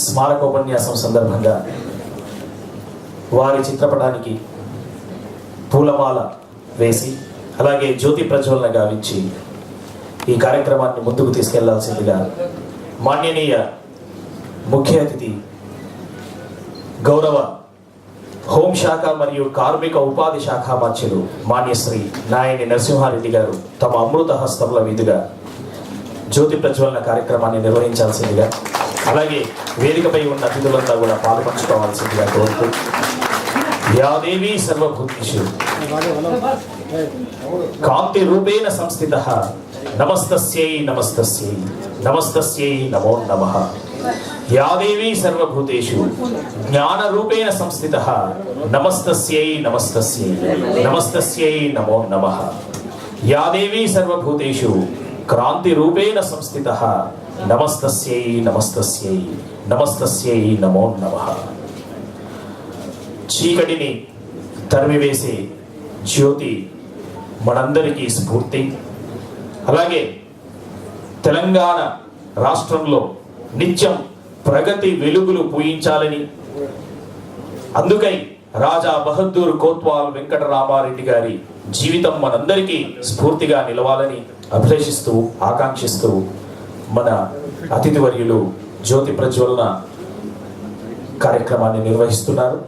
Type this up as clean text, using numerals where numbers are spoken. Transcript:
స్మారకోపన్యాసం సందర్భంగా వారి చిత్రపటానికి పూలమాల వేసి అలాగే జ్యోతి ప్రజ్వలన గావించి ఈ కార్యక్రమాన్ని ముందుకు తీసుకెళ్లాల్సిందిగా మాన్యనీయ ముఖ్య అతిథి గౌరవ హోంశాఖ మరియు కార్మిక ఉపాధి శాఖ మంత్రులు మాన్యశ్రీ నాయని నరసింహారెడ్డి గారు తమ అమృత హస్తముల మీదుగా జ్యోతి ప్రజ్వలన కార్యక్రమాన్ని నిర్వహించాల్సిందిగా అలాగే వేదికపై ఉన్న అతిథులంతా కూడా పాల్పంచుకోవాల్సిందిగా కోరుతూ యాదేవి సర్వభూతేషు కాంతి రూపేణ సంస్థితః నమస్తస్యై నమస్తస్యై నమస్తస్యై నమో నమః యాదేవి సర్వభూతేషు జ్ఞాన రూపేణ సంస్థితః నమస్తస్యై నమస్తస్యై నమస్తస్యై నమో నమః యాదేవి సర్వభూతేషు క్రాంతి రూపేణ సంస్థితః నమస్తస్యై నమస్తస్యై నమస్తస్యై నమో నమః. చీకటిని తరిమివేసే జ్యోతి మనందరికీ స్ఫూర్తి. అలాగే తెలంగాణ రాష్ట్రంలో నిత్యం ప్రగతి వెలుగులు పూయించాలని, అందుకై రాజా బహదూర్ కోత్వాల్ వెంకటరామారెడ్డి గారి జీవితం మనందరికీ స్ఫూర్తిగా నిలవాలని అభిలషిస్తూ ఆకాంక్షిస్తూ మన అతిథి వర్యులు జ్యోతి ప్రజ్వలన కార్యక్రమాన్ని నిర్వహిస్తున్నారు.